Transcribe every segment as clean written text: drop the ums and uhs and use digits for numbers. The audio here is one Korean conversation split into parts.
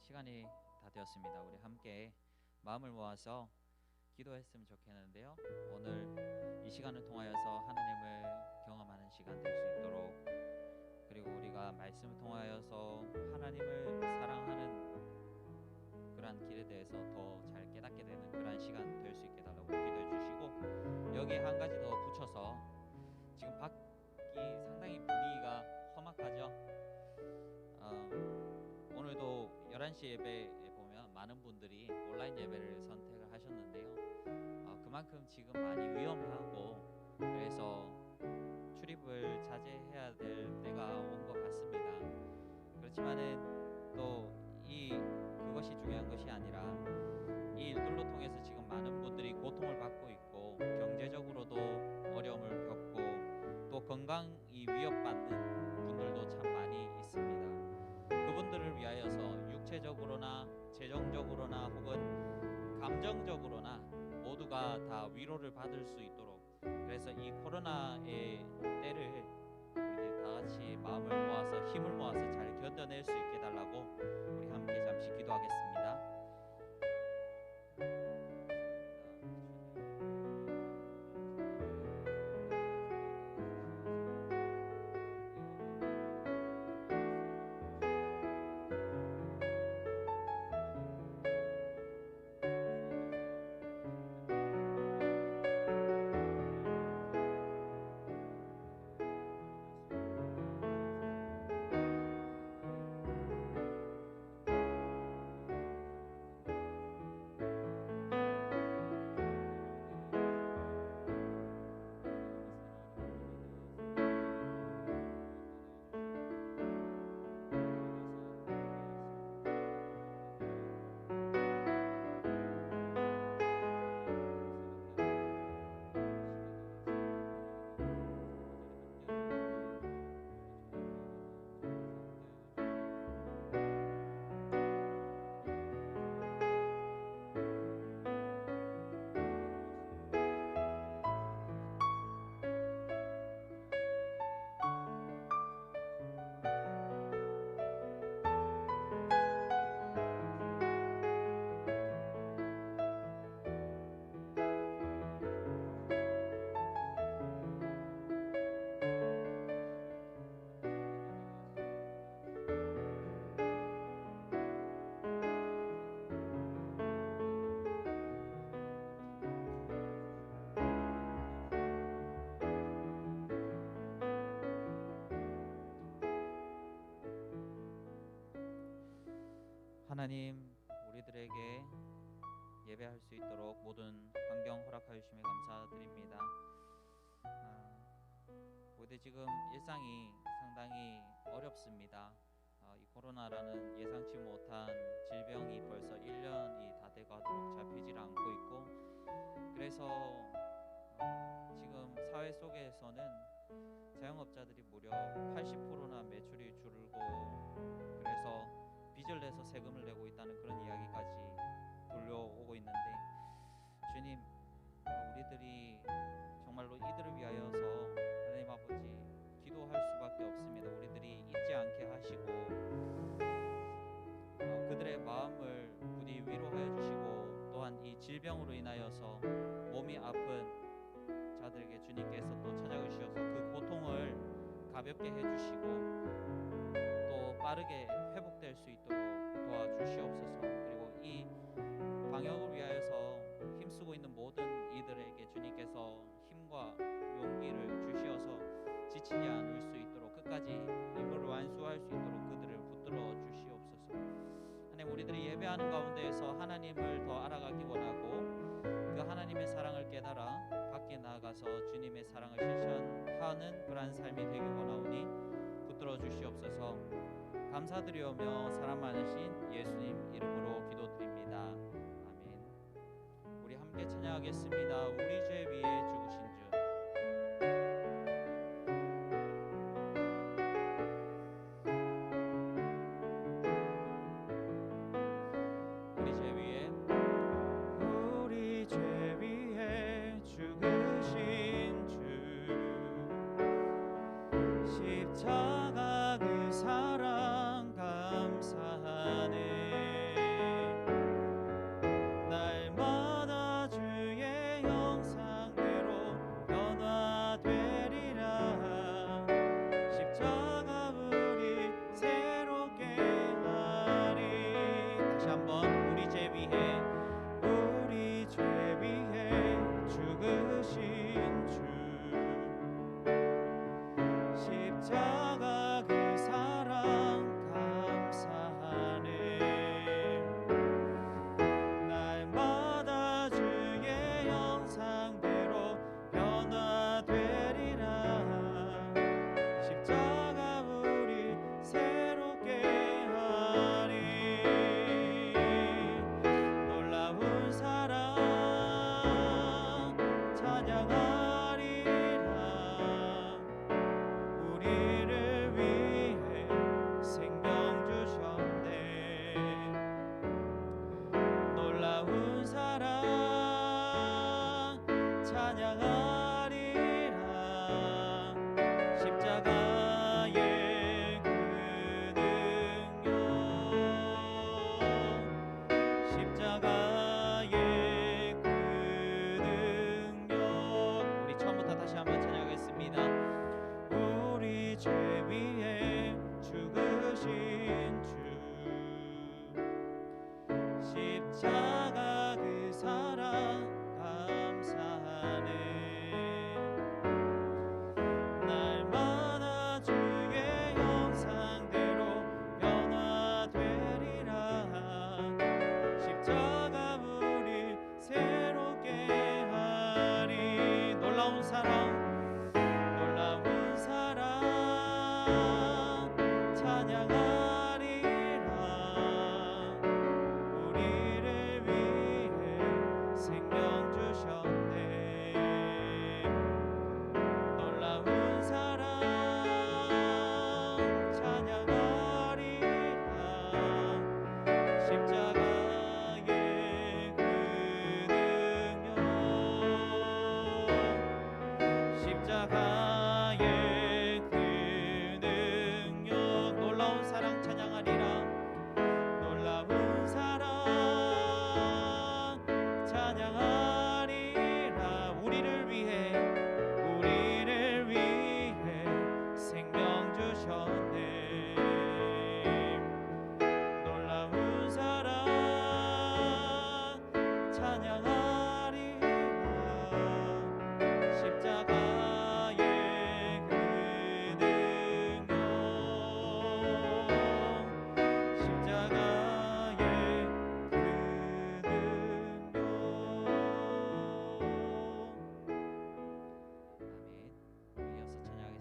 시간이 다 되었습니다. 우리 함께 마음을 모아서 기도했으면 좋겠는데요. 오늘 이 시간을 통하여서 하나님을 경험하는 시간 될 수 있도록, 그리고 우리가 말씀을 통하여서 하나님을 사랑하는 그러한 길에 대해서 더 잘 깨닫게 되는 그러한 시간 될 수 있게 달라고 기도해 주시고, 여기에 한 가지 더 붙여서, 지금 밖이 상당히 분위기가 험악하죠. 오늘도 11시 예배에 보면 많은 분들이 온라인 예배를 선택을 하셨는데요. 그만큼 지금 많이 위험하고, 그래서 출입을 자제해야 될 때가 온 것 같습니다. 그렇지만은 또 그것이 중요한 것이 아니라, 이 일들로 통해서 지금 많은 분들이 고통을 받고 있고, 경제적으로도 어려움을 겪고, 또 건강이 위협받는 분들도 참 많이 있습니다. 그분들을 위하여서 육체적으로나 재정적으로나 혹은 감정적으로나 모두가 다 위로를 받을 수 있도록, 그래서 이 코로나의 때를 우리들 다 같이 마음을 모아서 힘을 모아서 잘 견뎌낼 수 있게 달라고 우리 함께 잠시 기도하겠습니다. 하나님, 우리들에게 예배할 수 있도록 모든 환경 허락하여 주심에 감사드립니다. 우리들 지금 일상이 상당히 어렵습니다. 이 코로나라는 예상치 못한 질병이 벌써 1년이 다 돼가도록 잡히질 않고 있고, 그래서 지금 사회 속에서는 자영업자들이 무려 80%나 매출이 줄고, 그래서 빚을 내서 세금을 내고 있다는 그런 이야기까지 들려오고 있는데, 주님, 우리들이 정말로 이들을 위하여서 하나님 아버지 기도할 수밖에 없습니다. 우리들이 잊지 않게 하시고, 그들의 마음을 부디 위로하여 주시고, 또한 이 질병으로 인하여서 몸이 아픈 자들에게 주님께서 또 찾아오셔서 그 고통을 가볍게 해주시고, 또 빠르게 회복될 수 있도록 도와주시옵소서. 그리고 이 방역을 위하여서 힘쓰고 있는 모든 이들에게 주님께서 힘과 용기를 주시어서 지치지 않을 수 있도록, 끝까지 임무를 완수할 수 있도록 그들을 붙들어 주시옵소서. 하나님, 우리들이 예배하는 가운데에서 하나님을 더 알아가기 원하고, 그 하나님의 사랑을 깨달아 밖에 나아가서 주님의 사랑을 실천하는 그러한 삶이 되기 원하오니 붙들어 주시옵소서. 감사드리오며 사랑 많으신 예수님 이름으로 기도드립니다. 아멘. 우리 함께 찬양하겠습니다. 우리 죄 위에 죽으신 주. 우리 죄 위에, 우리 죄 위에 죽으신 주, 십자가 그 사랑 감사하네.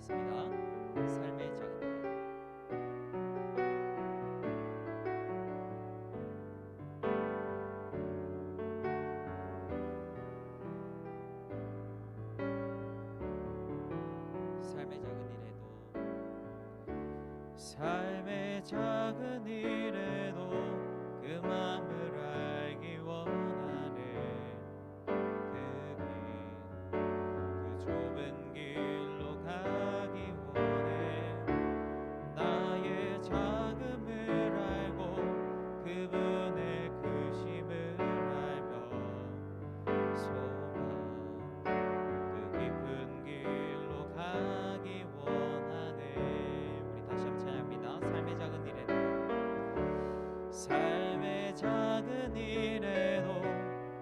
기도하겠습니다. 삶의 작은 일. 삶의 작은 일에도 삶의 작은 일에도 그 마음을 알기 원하네. 그 좁은 길로 가기 원해. 나의 작음을 알고 그분의 크심을 알며 소망 그 깊은 길로 가기 원하네. 우리 다시 한번 찬양합니다. 삶의 작은 일에도 삶의 작은 일에도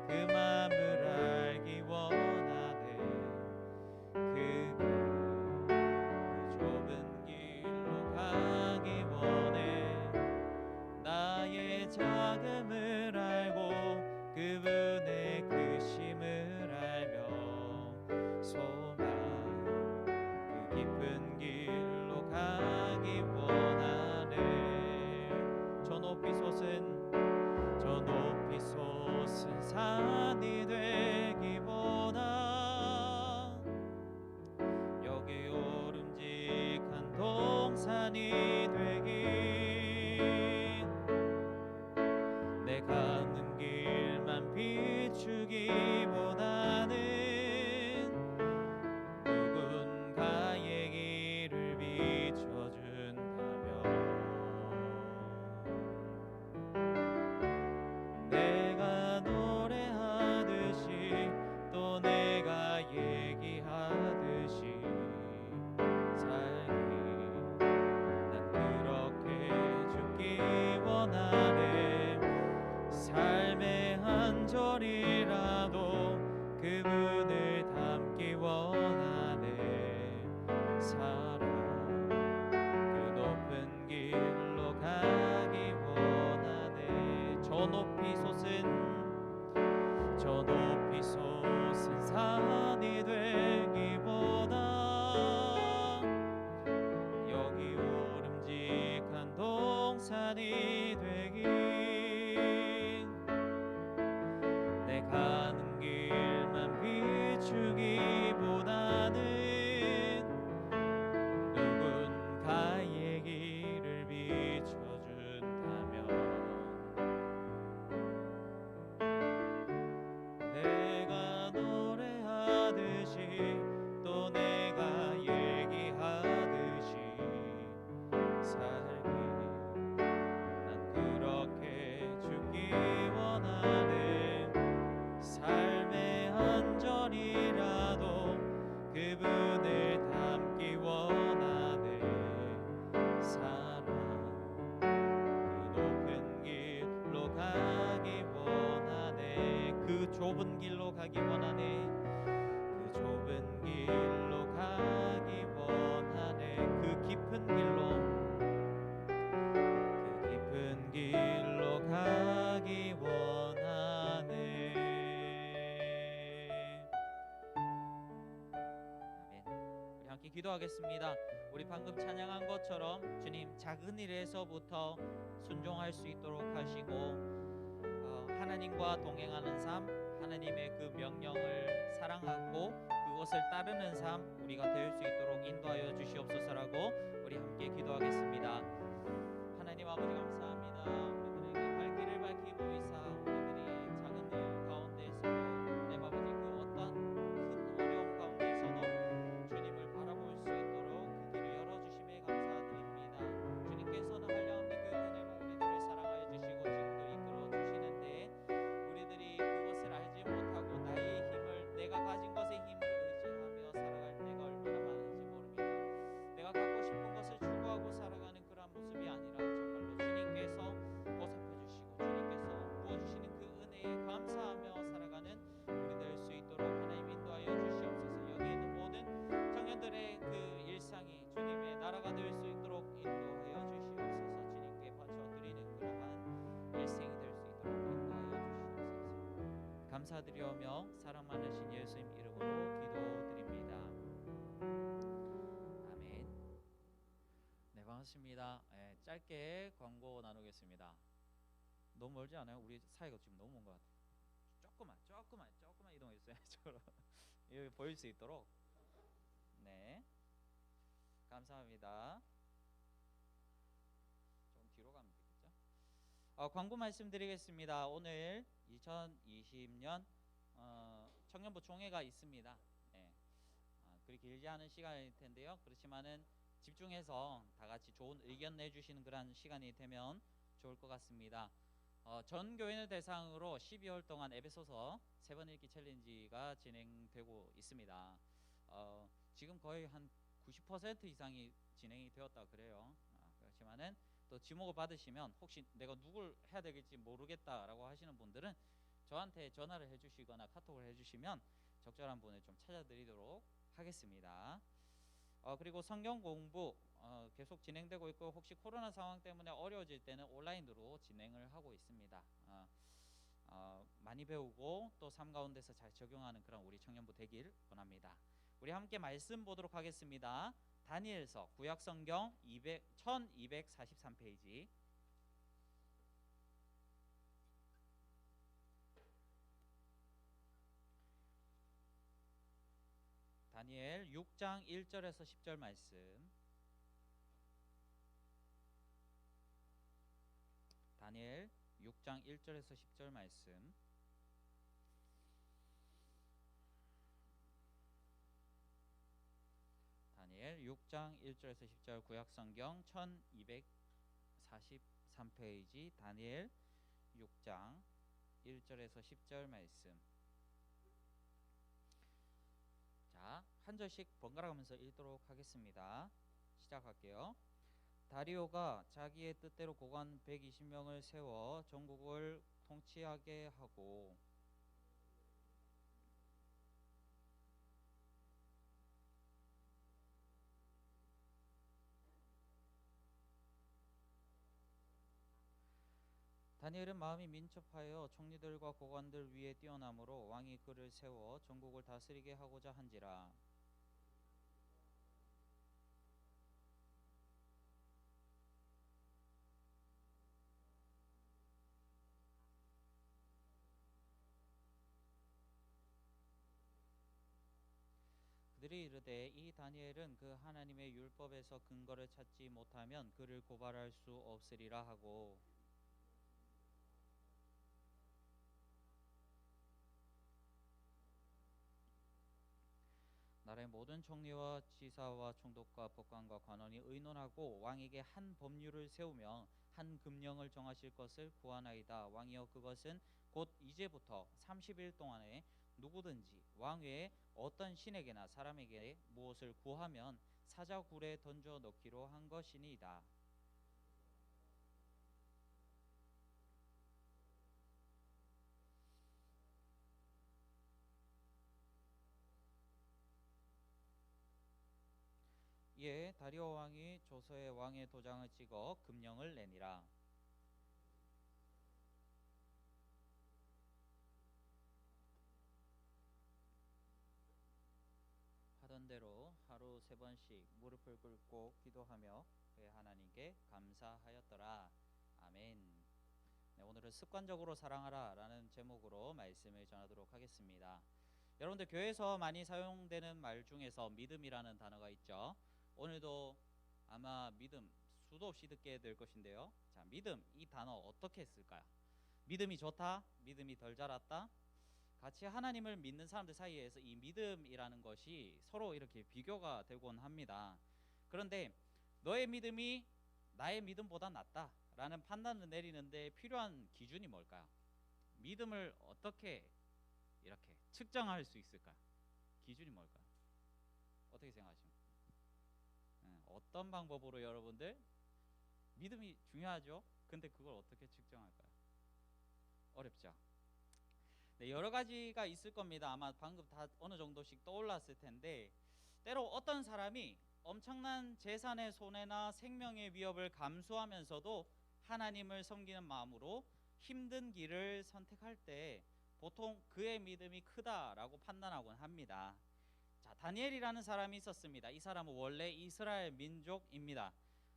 그 마음을 알기 원하네. 그 좁은 길로 가기 원해. 나의 작음을 알고 그분의 크심을 알며 소망 그 깊은 길로 가기 원하네. 저 높이 솟은 산이 되기 원하. 여기 오름직한 동산이 되긴 내 가는 길만 비추기보다는 누군가의 길을 비춰준다면 내가 노래하듯이 또 내가 얘기하듯이 살기 난 그렇게 죽기 원하네. 삶의 한 절이라도 그분을 담기 원하네. 사랑 그 높은 길로 가기 원하네. 저 높이 솟은 산이 되기보다 여기 오름직한 동산이 되긴 내 가는 길만 비추기보다는 누군가의 길을 비춰준다면 내가 노래하듯이 또 내가 얘기하듯이 살기 난 그렇게 죽기 원하네. 삶의 한 절이라도 그분을 담기 원하네. 사랑 그 높은 길로 가기 원하네. 그 좁은 길로 가기 원하네. 그 좁은 길로 가기 원하네. 그 깊은 길로 가기 원하네. 아멘. 우리 함께 기도하겠습니다. 우리 방금 찬양한 것처럼 주님 작은 일에서부터 순종할 수 있도록 하시고 하나님과 동행하는 삶, 하나님의 그 명령을 사랑하고 그것을 따르는 삶 우리가 될 수 있도록 인도하여 주시옵소서라고 우리 함께 기도하겠습니다. 하나님 아버지 감사합니다. 우리들에게 갈 길을 밝히고 이사 우리들이 작은 일 가운데서도 내 아버지 그 어떤 큰 어려움 가운데서도 주님을 바라볼 수 있도록 그 길을 열어주심에 감사드립니다. 주님께서는 한량없는 그 은혜로 우리들을 사랑하여 주시고 지금도 이끌어 주시는데 우리들이 그것을 알지 못하고 나의 힘을 내가 가진 것의 힘을 의지하며 살아갈 때가 얼마나 많은지 모릅니다. 내가 갖고 싶은 것을 추구하고 살아가는 그런 모습이 아니라 정말로 주님께서 보살펴 주시고 주님께서 부어주시는 그 은혜에 감사하며 살아가는 우리 될 수 있도록 하나님 인도하여 주시옵소서. 여기 있는 모든 청년들의 그 일상이 주님의 나라가 될 수 있도록 인도하여 주시옵소서. 주님께 바쳐드리는 그러한 일생이 될 수 있도록 인도하여 주시옵소서. 감사드리오며 사랑 많으신 예수님 이름으로 기도드립니다. 아멘. 반갑습니다. 예, 짧게 광고 나누겠습니다. 너무 멀지 않아요? 우리 사이가 지금 너무 먼 것 같아요. 조금만 이동해주세요. 이쪽으로. 여기 보일 수 있도록. 네, 감사합니다. 좀 뒤로 가면 되겠죠? 광고 말씀드리겠습니다. 오늘 2020년 청년부 총회가 있습니다. 네. 그리 길지 않은 시간일 텐데요. 그렇지만은 집중해서 다 같이 좋은 의견 내주시는 그런 시간이 되면 좋을 것 같습니다. 전 교회를 대상으로 12월 동안 에베소서 3번 읽기 챌린지가 진행되고 있습니다. 지금 거의 한 90% 이상이 진행이 되었다 그래요. 그렇지만은 또 지목을 받으시면 혹시 내가 누굴 해야 되겠지 모르겠다라고 하시는 분들은 저한테 전화를 해주시거나 카톡을 해주시면 적절한 분을 좀 찾아드리도록 하겠습니다. 그리고 성경 공부 계속 진행되고 있고 혹시 코로나 상황 때문에 어려워질 때는 온라인으로 진행을 하고 있습니다. 많이 배우고 또 삶 가운데서 잘 적용하는 그런 우리 청년부 되길 원합니다. 우리 함께 말씀 보도록 하겠습니다. 다니엘서 구약 성경 1243페이지. 다니엘 6장 1절에서 10절 말씀. 다니엘 6장 1절에서 10절 말씀. 다니엘 6장 1절에서 10절 구약성경 1243페이지 다니엘 6장 1절에서 10절 말씀. 자, 한 절씩 번갈아 가면서 읽도록 하겠습니다. 시작할게요. 다리오가 자기의 뜻대로 고관 120명을 세워 전국을 통치하게 하고 다니엘은 마음이 민첩하여 총리들과 고관들 위에 뛰어남으로 왕이 그를 세워 전국을 다스리게 하고자 한지라. 그들이 이르되 이 다니엘은 그 하나님의 율법에서 근거를 찾지 못하면 그를 고발할 수 없으리라 하고 나라의 모든 총리와 지사와 총독과 법관과 관원이 의논하고 왕에게 한 법률을 세우며 한 금령을 정하실 것을 구하나이다. 왕이여 그것은 곧 이제부터 30일 동안에 누구든지 왕 외에 어떤 신에게나 사람에게 무엇을 구하면 사자굴에 던져 넣기로 한 것이니이다. 이에 다리오 왕이 조서에 왕의 도장을 찍어 금령을 내니라. 하던 대로 하루 3번씩 무릎을 꿇고 기도하며 그의 하나님께 감사하였더라. 아멘. 네, 오늘은 습관적으로 사랑하라 라는 제목으로 말씀을 전하도록 하겠습니다. 여러분들 교회에서 많이 사용되는 말 중에서 믿음이라는 단어가 있죠. 오늘도 아마 믿음 수도 없이 듣게 될 것인데요. 자, 믿음 이 단어 어떻게 쓸까요? 믿음이 좋다, 믿음이 덜 자랐다. 같이 하나님을 믿는 사람들 사이에서 이 믿음이라는 것이 서로 이렇게 비교가 되곤 합니다. 그런데 너의 믿음이 나의 믿음보다 낫다라는 판단을 내리는데 필요한 기준이 뭘까요? 믿음을 어떻게 이렇게 측정할 수 있을까요? 기준이 뭘까요? 어떻게 생각하십니까? 어떤 방법으로 여러분들 믿음이 중요하죠? 근데 그걸 어떻게 측정할까요? 어렵죠? 네, 여러 가지가 있을 겁니다. 아마 방금 다 어느 정도씩 떠올랐을 텐데 때로 어떤 사람이 엄청난 재산의 손해나 생명의 위협을 감수하면서도 하나님을 섬기는 마음으로 힘든 길을 선택할 때 보통 그의 믿음이 크다라고 판단하곤 합니다. 자, 다니엘이라는 사람이 있었습니다. 이 사람은 원래 이스라엘 민족입니다.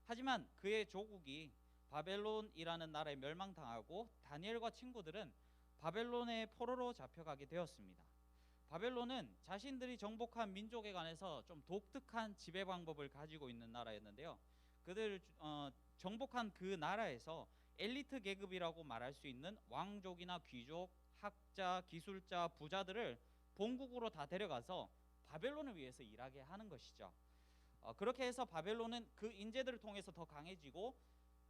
하지만 그의 조국이 바벨론이라는 나라에 멸망당하고 다니엘과 친구들은 바벨론의 포로로 잡혀가게 되었습니다. 바벨론은 자신들이 정복한 민족에 관해서 좀 독특한 지배 방법을 가지고 있는 나라였는데요. 그들 정복한 그 나라에서 엘리트 계급이라고 말할 수 있는 왕족이나 귀족, 학자, 기술자, 부자들을 본국으로 다 데려가서 바벨론을 위해서 일하게 하는 것이죠. 그렇게 해서 바벨론은 그 인재들을 통해서 더 강해지고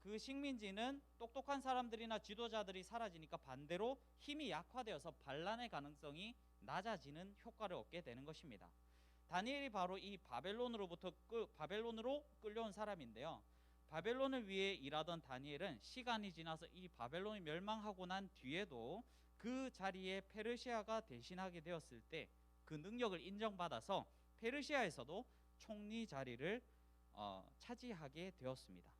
그 식민지는 똑똑한 사람들이나 지도자들이 사라지니까 반대로 힘이 약화되어서 반란의 가능성이 낮아지는 효과를 얻게 되는 것입니다. 다니엘이 바로 이 바벨론으로 끌려온 사람인데요. 바벨론을 위해 일하던 다니엘은 시간이 지나서 이 바벨론이 멸망하고 난 뒤에도 그 자리에 페르시아가 대신하게 되었을 때 그 능력을 인정받아서 페르시아에서도 총리 자리를 차지하게 되었습니다.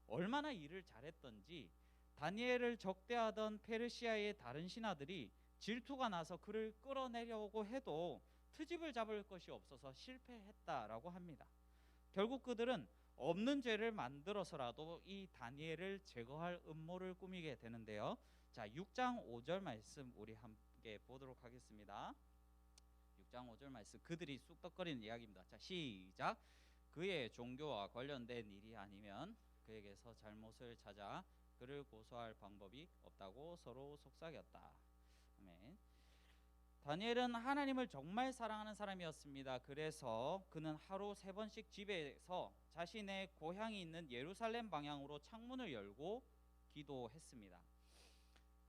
얼마나 일을 잘했던지 다니엘을 적대하던 페르시아의 다른 신하들이 질투가 나서 그를 끌어내려고 해도 트집을 잡을 것이 없어서 실패했다라고 합니다. 결국 그들은 없는 죄를 만들어서라도 이 다니엘을 제거할 음모를 꾸미게 되는데요. 자, 6장 5절 말씀 우리 함께 보도록 하겠습니다. 6장 5절 말씀, 그들이 쑥덕거리는 이야기입니다. 자, 시작. 그의 종교와 관련된 일이 아니면 그에게서 잘못을 찾아 그를 고소할 방법이 없다고 서로 속삭였다. 아멘. 다니엘은 하나님을 정말 사랑하는 사람이었습니다. 그래서 그는 하루 3번씩 집에서 자신의 고향이 있는 예루살렘 방향으로 창문을 열고 기도했습니다.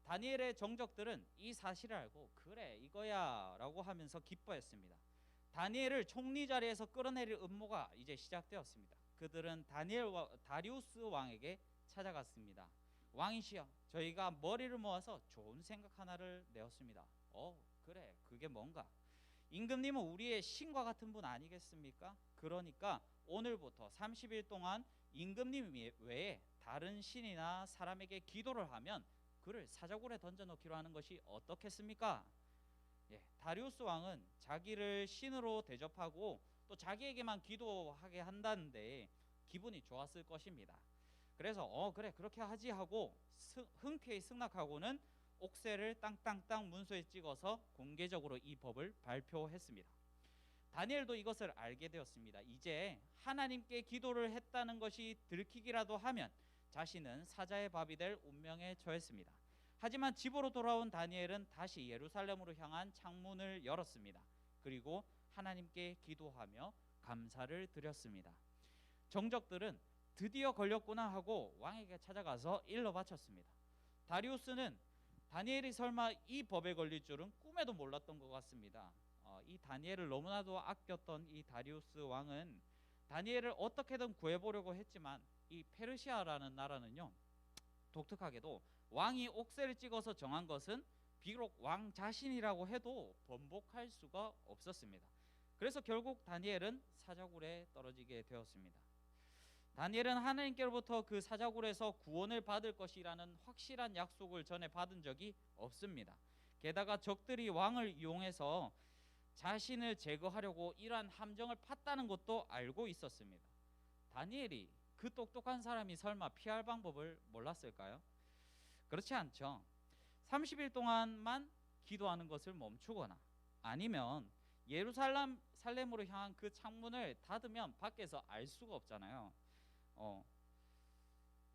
다니엘의 정적들은 이 사실을 알고 그래 이거야 라고 하면서 기뻐했습니다. 다니엘을 총리 자리에서 끌어내릴 음모가 이제 시작되었습니다. 그들은 다리우스 왕에게 찾아갔습니다. 왕이시여, 저희가 머리를 모아서 좋은 생각 하나를 내었습니다. 그래, 그게 뭔가? 임금님은 우리의 신과 같은 분 아니겠습니까? 그러니까 오늘부터 30일 동안 임금님 외에 다른 신이나 사람에게 기도를 하면 그를 사자굴에 던져놓기로 하는 것이 어떻겠습니까? 다리우스 왕은 자기를 신으로 대접하고 또 자기에게만 기도하게 한다는데 기분이 좋았을 것입니다. 그래서 그래 그렇게 하지 하고 흔쾌히 승낙하고는 옥새를 땅땅땅 문서에 찍어서 공개적으로 이 법을 발표했습니다. 다니엘도 이것을 알게 되었습니다. 이제 하나님께 기도를 했다는 것이 들키기라도 하면 자신은 사자의 밥이 될 운명에 처했습니다. 하지만 집으로 돌아온 다니엘은 다시 예루살렘으로 향한 창문을 열었습니다. 그리고 하나님께 기도하며 감사를 드렸습니다. 정적들은 드디어 걸렸구나 하고 왕에게 찾아가서 일러 바쳤습니다. 다리우스는 다니엘이 설마 이 법에 걸릴 줄은 꿈에도 몰랐던 것 같습니다. 이 다니엘을 너무나도 아꼈던 이 다리우스 왕은 다니엘을 어떻게든 구해보려고 했지만 이 페르시아라는 나라는요, 독특하게도 왕이 옥새를 찍어서 정한 것은 비록 왕 자신이라고 해도 번복할 수가 없었습니다. 그래서 결국 다니엘은 사자굴에 떨어지게 되었습니다. 다니엘은 하나님께로부터 그 사자굴에서 구원을 받을 것이라는 확실한 약속을 전에 받은 적이 없습니다. 게다가 적들이 왕을 이용해서 자신을 제거하려고 이러한 함정을 팠다는 것도 알고 있었습니다. 다니엘이 그 똑똑한 사람이 설마 피할 방법을 몰랐을까요? 그렇지 않죠. 30일 동안만 기도하는 것을 멈추거나 아니면 예루살렘으로 향한 그 창문을 닫으면 밖에서 알 수가 없잖아요.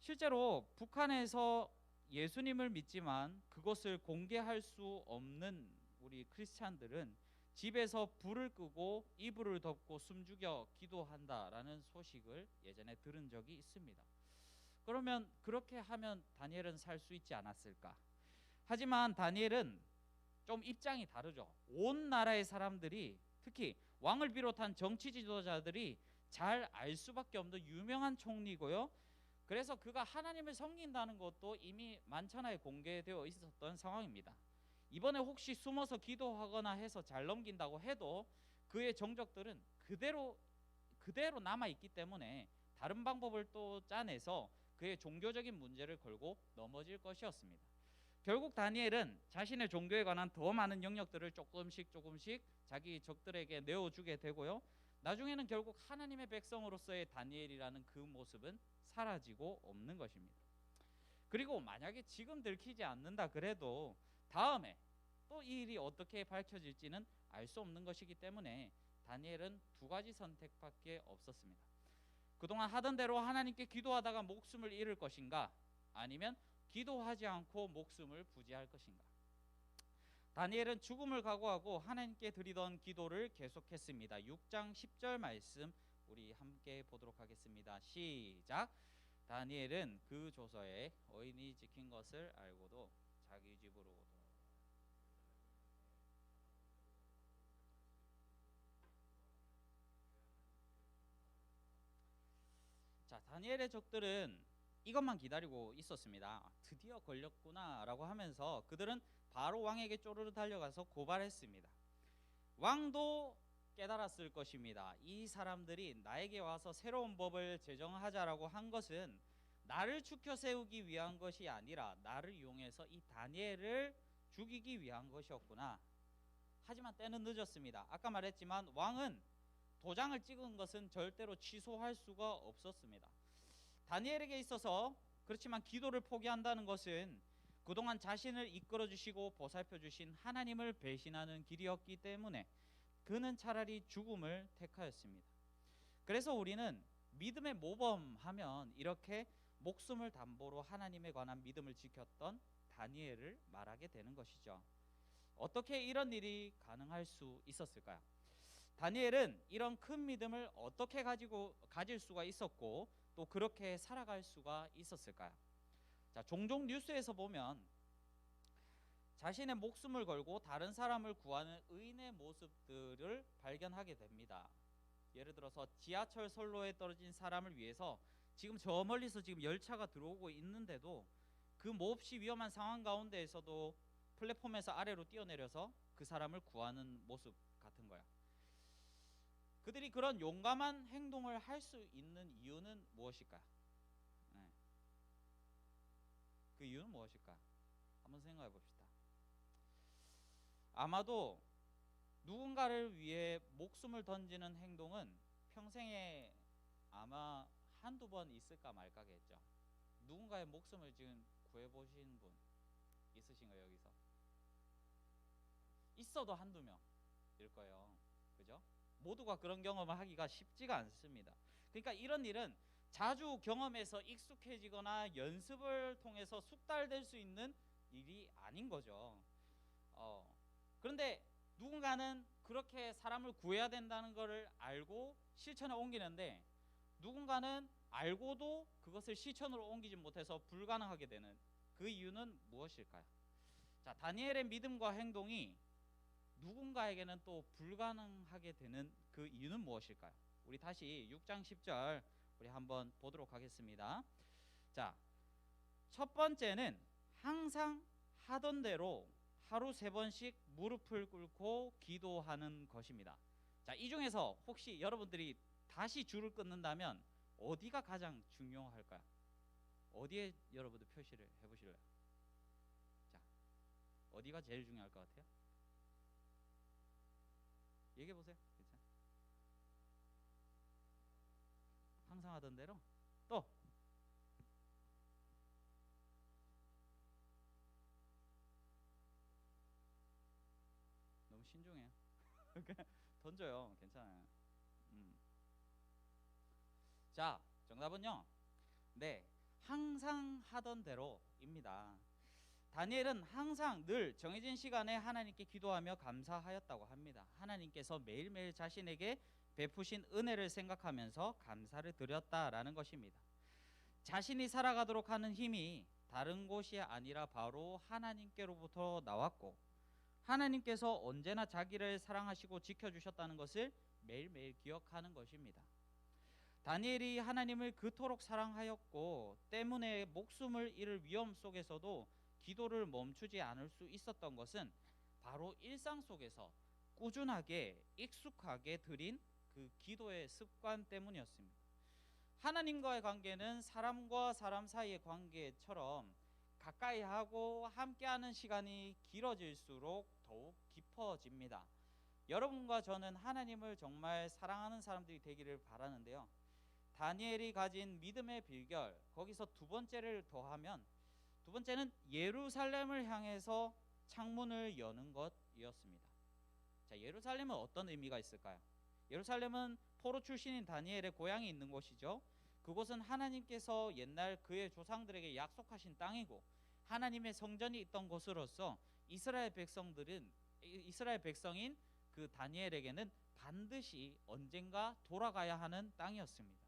실제로 북한에서 예수님을 믿지만 그것을 공개할 수 없는 우리 크리스찬들은 집에서 불을 끄고 이불을 덮고 숨죽여 기도한다라는 소식을 예전에 들은 적이 있습니다. 그러면 그렇게 하면 다니엘은 살 수 있지 않았을까? 하지만 다니엘은 좀 입장이 다르죠. 온 나라의 사람들이, 특히 왕을 비롯한 정치 지도자들이 잘 알 수밖에 없는 유명한 총리고요. 그래서 그가 하나님을 섬긴다는 것도 이미 만천하에 공개되어 있었던 상황입니다. 이번에 혹시 숨어서 기도하거나 해서 잘 넘긴다고 해도 그의 정적들은 그대로 남아있기 때문에 다른 방법을 또 짜내서 그의 종교적인 문제를 걸고 넘어질 것이었습니다. 결국 다니엘은 자신의 종교에 관한 더 많은 영역들을 조금씩 자기 적들에게 내어주게 되고요. 나중에는 결국 하나님의 백성으로서의 다니엘이라는 그 모습은 사라지고 없는 것입니다. 그리고 만약에 지금 들키지 않는다 그래도 다음에 또 이 일이 어떻게 밝혀질지는 알 수 없는 것이기 때문에 다니엘은 두 가지 선택밖에 없었습니다. 그동안 하던 대로 하나님께 기도하다가 목숨을 잃을 것인가, 아니면 기도하지 않고 목숨을 부지할 것인가. 다니엘은 죽음을 각오하고 하나님께 드리던 기도를 계속했습니다. 6장 10절 말씀 우리 함께 보도록 하겠습니다. 시작. 다니엘은 그 조서에 어인이 지킨 것을 알고도 자기 집으로 자, 다니엘의 적들은 이것만 기다리고 있었습니다. 드디어 걸렸구나 라고 하면서 그들은 바로 왕에게 쪼르르 달려가서 고발했습니다. 왕도 깨달았을 것입니다. 이 사람들이 나에게 와서 새로운 법을 제정하자라고 한 것은 나를 추켜 세우기 위한 것이 아니라 나를 이용해서 이 다니엘을 죽이기 위한 것이었구나. 하지만 때는 늦었습니다. 아까 말했지만 왕은 도장을 찍은 것은 절대로 취소할 수가 없었습니다. 다니엘에게 있어서 그렇지만 기도를 포기한다는 것은 그동안 자신을 이끌어 주시고 보살펴 주신 하나님을 배신하는 길이었기 때문에 그는 차라리 죽음을 택하였습니다. 그래서 우리는 믿음의 모범하면 이렇게 목숨을 담보로 하나님에 관한 믿음을 지켰던 다니엘을 말하게 되는 것이죠. 어떻게 이런 일이 가능할 수 있었을까요? 다니엘은 이런 큰 믿음을 어떻게 가질 수가 있었고 또 그렇게 살아갈 수가 있었을까요? 자, 종종 뉴스에서 보면 자신의 목숨을 걸고 다른 사람을 구하는 의인의 모습들을 발견하게 됩니다. 예를 들어서 지하철 선로에 떨어진 사람을 위해서 지금 저 멀리서 지금 열차가 들어오고 있는데도 그 몹시 위험한 상황 가운데에서도 플랫폼에서 아래로 뛰어내려서 그 사람을 구하는 모습 같은 거야. 그들이 그런 용감한 행동을 할 수 있는 이유는 무엇일까요? 네. 그 이유는 무엇일까요? 한번 생각해 봅시다. 아마도 누군가를 위해 목숨을 던지는 행동은 평생에 아마 한두 번 있을까 말까겠죠. 누군가의 목숨을 지금 구해보신 분 있으신가요? 여기서? 있어도 한두 명일 거예요. 그죠? 모두가 그런 경험을 하기가 쉽지가 않습니다. 그러니까 이런 일은 자주 경험해서 익숙해지거나 연습을 통해서 숙달될 수 있는 일이 아닌 거죠. 그런데 누군가는 그렇게 사람을 구해야 된다는 것을 알고 실천에 옮기는데 누군가는 알고도 그것을 실천으로 옮기지 못해서 불가능하게 되는 그 이유는 무엇일까요? 자, 다니엘의 믿음과 행동이 누군가에게는 또 불가능하게 되는 그 이유는 무엇일까요? 우리 다시 6장 10절 우리 한번 보도록 하겠습니다. 자, 첫 번째는 항상 하던 대로 하루 3번씩 무릎을 꿇고 기도하는 것입니다. 자, 이 중에서 혹시 여러분들이 다시 줄을 끊는다면 어디가 가장 중요할까요? 어디에 여러분들 표시를 해보실래요? 자, 어디가 제일 중요할 것 같아요? 얘기해 보세요. 괜찮아요? 항상 하던 대로 또 너무 신중해요. 던져요. 괜찮아요. 자, 정답은요. 네, 항상 하던 대로입니다. 다니엘은 항상 늘 정해진 시간에 하나님께 기도하며 감사하였다고 합니다. 하나님께서 매일매일 자신에게 베푸신 은혜를 생각하면서 감사를 드렸다라는 것입니다. 자신이 살아가도록 하는 힘이 다른 곳이 아니라 바로 하나님께로부터 나왔고 하나님께서 언제나 자기를 사랑하시고 지켜주셨다는 것을 매일매일 기억하는 것입니다. 다니엘이 하나님을 그토록 사랑하였고 때문에 목숨을 잃을 위험 속에서도 기도를 멈추지 않을 수 있었던 것은 바로 일상 속에서 꾸준하게 익숙하게 드린 그 기도의 습관 때문이었습니다. 하나님과의 관계는 사람과 사람 사이의 관계처럼 가까이 하고 함께하는 시간이 길어질수록 더욱 깊어집니다. 여러분과 저는 하나님을 정말 사랑하는 사람들이 되기를 바라는데요. 다니엘이 가진 믿음의 비결, 거기서 두 번째를 더하면, 두 번째는 예루살렘을 향해서 창문을 여는 것이었습니다. 자, 예루살렘은 어떤 의미가 있을까요? 예루살렘은 포로 출신인 다니엘의 고향이 있는 곳이죠. 그곳은 하나님께서 옛날 그의 조상들에게 약속하신 땅이고 하나님의 성전이 있던 곳으로서 이스라엘 백성인 그 다니엘에게는 반드시 언젠가 돌아가야 하는 땅이었습니다.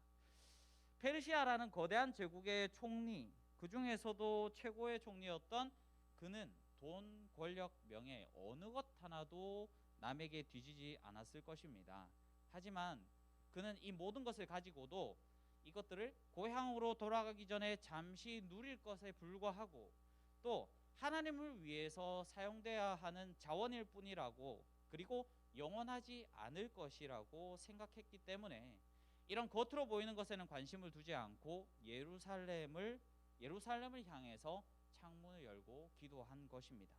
페르시아라는 거대한 제국의 총리, 그 중에서도 최고의 총리였던 그는 돈, 권력, 명예 어느 것 하나도 남에게 뒤지지 않았을 것입니다. 하지만 그는 이 모든 것을 가지고도 이것들을 고향으로 돌아가기 전에 잠시 누릴 것에 불과하고 또 하나님을 위해서 사용돼야 하는 자원일 뿐이라고, 그리고 영원하지 않을 것이라고 생각했기 때문에 이런 겉으로 보이는 것에는 관심을 두지 않고 예루살렘을 향해서 창문을 열고 기도한 것입니다.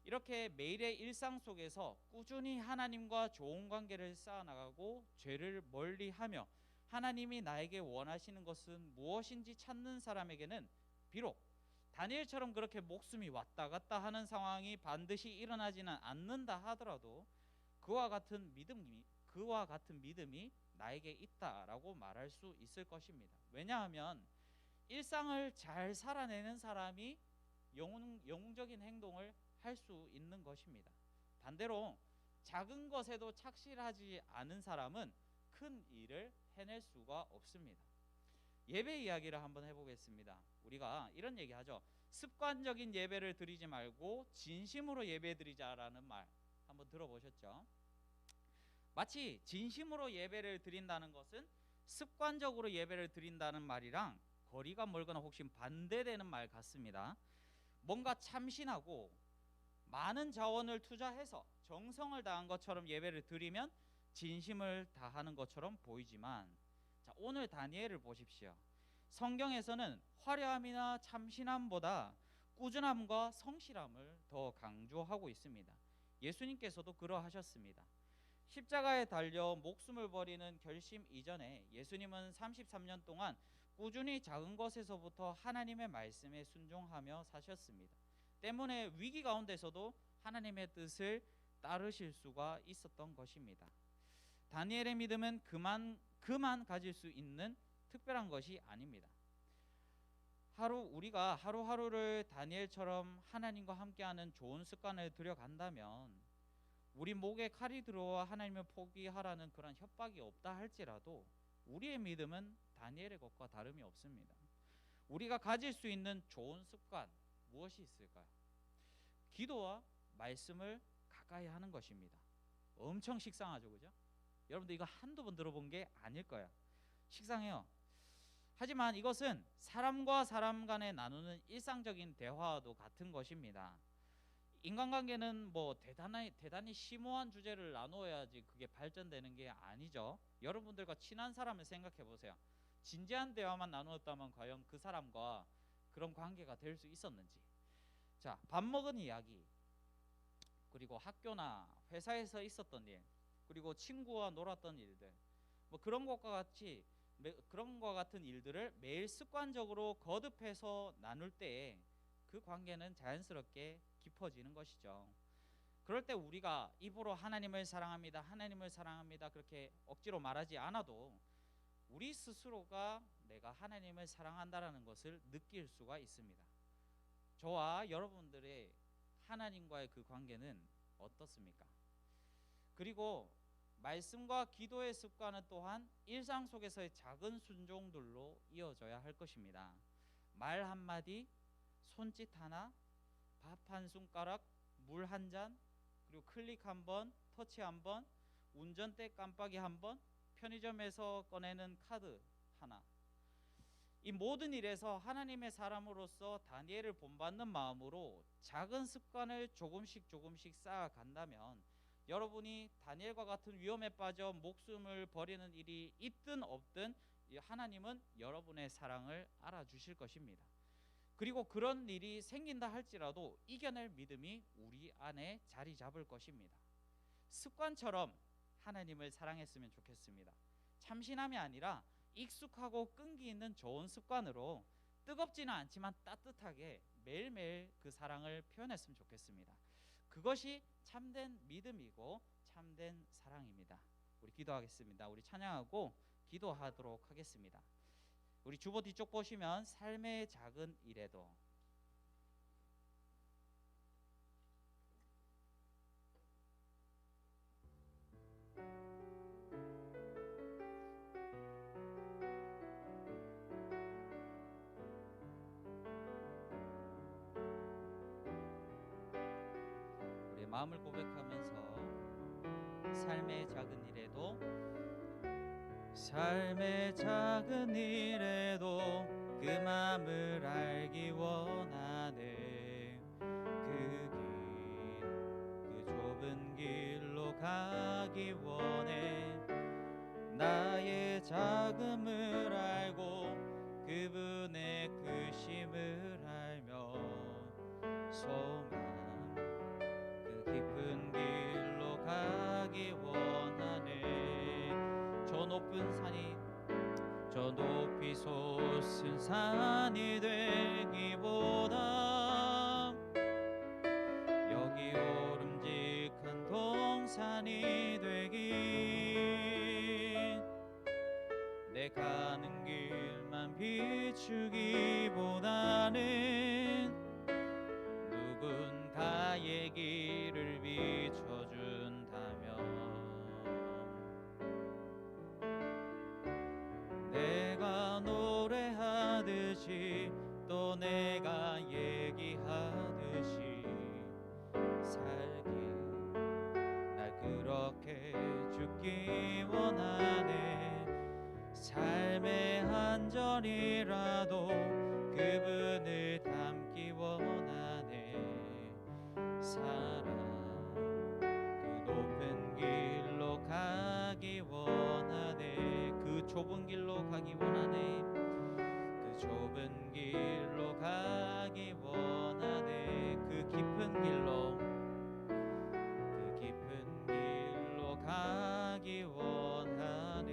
이렇게 매일의 일상 속에서 꾸준히 하나님과 좋은 관계를 쌓아나가고 죄를 멀리하며 하나님이 나에게 원하시는 것은 무엇인지 찾는 사람에게는 비록 다니엘처럼 그렇게 목숨이 왔다 갔다 하는 상황이 반드시 일어나지는 않는다 하더라도 그와 같은 믿음이 나에게 있다라고 말할 수 있을 것입니다. 왜냐하면 일상을 잘 살아내는 사람이 영웅적인 행동을 할 수 있는 것입니다. 반대로 작은 것에도 착실하지 않은 사람은 큰 일을 해낼 수가 없습니다. 예배 이야기를 한번 해보겠습니다. 우리가 이런 얘기하죠. 습관적인 예배를 드리지 말고 진심으로 예배 드리자라는 말 한번 들어보셨죠? 마치 진심으로 예배를 드린다는 것은 습관적으로 예배를 드린다는 말이랑 거리가 멀거나 혹시 반대되는 말 같습니다. 뭔가 참신하고 많은 자원을 투자해서 정성을 다한 것처럼 예배를 드리면 진심을 다하는 것처럼 보이지만, 자, 오늘 다니엘을 보십시오. 성경에서는 화려함이나 참신함보다 꾸준함과 성실함을 더 강조하고 있습니다. 예수님께서도 그러하셨습니다. 십자가에 달려 목숨을 버리는 결심 이전에 예수님은 33년 동안 꾸준히 작은 것에서부터 하나님의 말씀에 순종하며 사셨습니다. 때문에 위기 가운데서도 하나님의 뜻을 따르실 수가 있었던 것입니다. 다니엘의 믿음은 그만 가질 수 있는 특별한 것이 아닙니다. 우리가 하루하루를 다니엘처럼 하나님과 함께하는 좋은 습관을 들여간다면 우리 목에 칼이 들어와 하나님을 포기하라는 그런 협박이 없다 할지라도 우리의 믿음은 다니엘의 것과 다름이 없습니다. 우리가 가질 수 있는 좋은 습관 무엇이 있을까요? 기도와 말씀을 가까이 하는 것입니다. 엄청 식상하죠, 그죠? 여러분들 이거 한두 번 들어본 게 아닐 거야. 식상해요. 하지만 이것은 사람과 사람 간에 나누는 일상적인 대화와도 같은 것입니다. 인간관계는 뭐 대단히 심오한 주제를 나누어야지 그게 발전되는 게 아니죠. 여러분들과 친한 사람을 생각해 보세요. 진지한 대화만 나누었다면 과연 그 사람과 그런 관계가 될 수 있었는지. 자, 밥 먹은 이야기, 그리고 학교나 회사에서 있었던 일, 그리고 친구와 놀았던 일들, 뭐 그런 것과 같은 일들을 매일 습관적으로 거듭해서 나눌 때에 그 관계는 자연스럽게 깊어지는 것이죠. 그럴 때 우리가 입으로 하나님을 사랑합니다 그렇게 억지로 말하지 않아도 우리 스스로가 내가 하나님을 사랑한다라는 것을 느낄 수가 있습니다. 저와 여러분들의 하나님과의 그 관계는 어떻습니까? 그리고 말씀과 기도의 습관은 또한 일상 속에서의 작은 순종들로 이어져야 할 것입니다. 말 한마디, 손짓 하나, 밥 한 숟가락, 물 한 잔, 그리고 클릭 한 번, 터치 한 번, 운전대 깜빡이 한 번, 편의점에서 꺼내는 카드 하나. 이 모든 일에서 하나님의 사람으로서 다니엘을 본받는 마음으로 작은 습관을 조금씩 쌓아간다면 여러분이 다니엘과 같은 위험에 빠져 목숨을 버리는 일이 있든 없든 하나님은 여러분의 사랑을 알아주실 것입니다. 그리고 그런 일이 생긴다 할지라도 이겨낼 믿음이 우리 안에 자리 잡을 것입니다. 습관처럼 하나님을 사랑했으면 좋겠습니다. 참신함이 아니라 익숙하고 끈기 있는 좋은 습관으로 뜨겁지는 않지만 따뜻하게 매일매일 그 사랑을 표현했으면 좋겠습니다. 그것이 참된 믿음이고 참된 사랑입니다. 우리 기도하겠습니다. 우리 찬양하고 기도하도록 하겠습니다. 우리 주보 뒤쪽 보시면 삶의 작은 일에도, 우리 마음을 고백하면서 삶의 작은 일에도, 삶의 작은 일에도 그 마음을 알기 원하네. 그 좁은 길로 가기 원해. 나의 작음을 알고 그분의 크심을 알며 소망 그 깊은 길로 가기 원하네. 저 높이 솟은 산이 되기보다 여기 오름직한 동산이 되기, 내 가는 길만 비추기보다는 누군가의 길을 비춰준다면 내가 노래하듯이 또 내가 얘기하듯이 살기, 날 그렇게 죽기 원하네. 삶의 한 절이라도 그분을 담기 원하네. 사랑 그 높은 길로 가기 원하네. 그 좁은 길로 가기 원하네. 그 좁은 길로 가기 원하네. 그 깊은 길로 가기 원하네.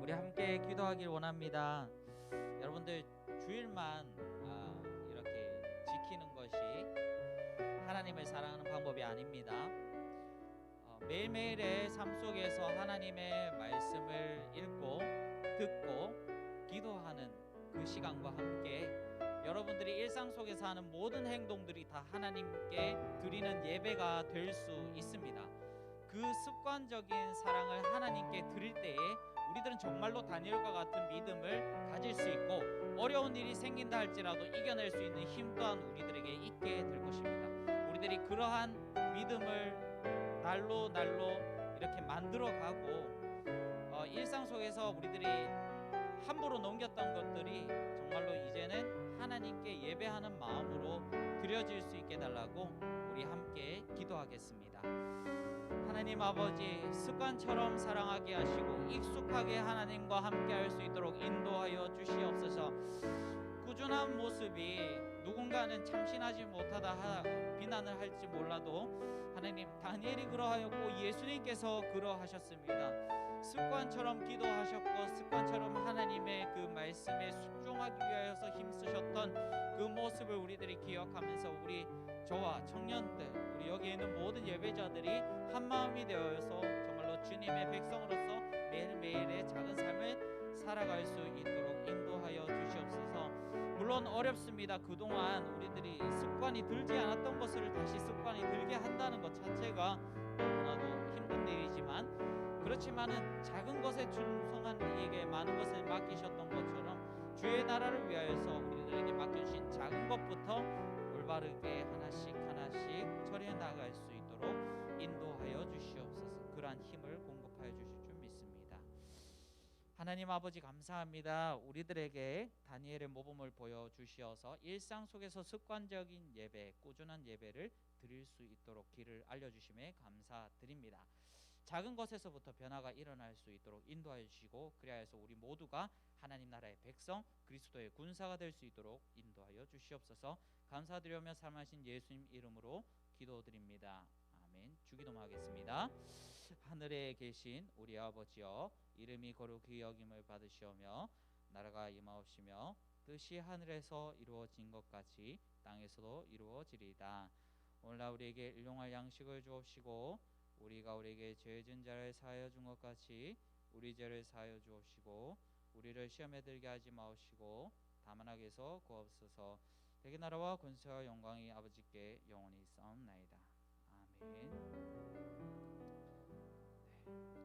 우리 함께 기도하길 원합니다. 여러분들 주일만 이렇게 지키는 것이 하나님을 사랑하는 방법이 아닙니다. 매일매일의 삶 속에서 하나님의 말씀을 읽고 듣고 기도하는 그 시간과 함께 여러분들이 일상 속에서 하는 모든 행동들이 다 하나님께 드리는 예배가 될 수 있습니다. 그 습관적인 사랑을 하나님께 드릴 때에 우리들은 정말로 다니엘과 같은 믿음을 가질 수 있고 어려운 일이 생긴다 할지라도 이겨낼 수 있는 힘 또한 우리들에게 있게 될 것입니다. 우리들이 그러한 믿음을 날로 이렇게 만들어가고 일상 속에서 우리들이 함부로 넘겼던 것들이 정말로 이제는 하나님께 예배하는 마음으로 드려질 수 있게 달라고 우리 함께 기도하겠습니다. 하나님 아버지, 습관처럼 사랑하게 하시고 익숙하게 하나님과 함께 할 수 있도록 인도하여 주시옵소서. 꾸준한 모습이 누군가는 참신하지 못하다 비난을 할지 몰라도 하나님, 다니엘이 그러하였고 예수님께서 그러하셨습니다. 습관처럼 기도하셨고 습관처럼 하나님의 그 말씀에 순종하기 위하여서 힘쓰셨던 그 모습을 우리들이 기억하면서 우리 저와 청년들, 우리 여기 있는 모든 예배자들이 한 마음이 되어서 정말로 주님의 백성으로서 매일매일의 작은 삶을 살아갈 수 있도록 인도하여 주시옵소서. 물론 어렵습니다. 그동안 우리들이 습관이 들지 않았던 것을 다시 습관이 들게 한다는 것 자체가 너무나도 힘든 일이지만, 그렇지만은 작은 것에 충성한 이에게 많은 것을 맡기셨던 것처럼 주의 나라를 위하여서 우리들에게 맡겨주신 작은 것부터 올바르게 하나씩 처리해 나갈 수 있도록 인도하여 주시옵소서. 그러한 힘을 공급하여 주실 줄 믿습니다. 하나님 아버지, 감사합니다. 우리들에게 다니엘의 모범을 보여주시어서 일상 속에서 습관적인 예배, 꾸준한 예배를 드릴 수 있도록 길을 알려주심에 감사드립니다. 작은 것에서부터 변화가 일어날 수 있도록 인도하여 주시고, 그리하여서 우리 모두가 하나님 나라의 백성, 그리스도의 군사가 될 수 있도록 인도하여 주시옵소서. 감사드리며 사랑하신 예수님 이름으로 기도드립니다. 아멘. 주기도하겠습니다. 하늘에 계신 우리 아버지여, 이름이 거룩히 여김을 받으시오며 나라가 임하옵시며 뜻이 하늘에서 이루어진 것 같이 땅에서도 이루어지리이다. 오늘날 우리에게 일용할 양식을 주옵시고 우리가 우리에게 죄 지은 자를 사하여 준 것 같이 우리 죄를 사하여 주옵시고 우리를 시험에 들게 하지 마옵시고 다만 악에서 구하옵소서. 대개 나라와 권세와 영광이 아버지께 영원히 있사옵나이다. 아멘. 네.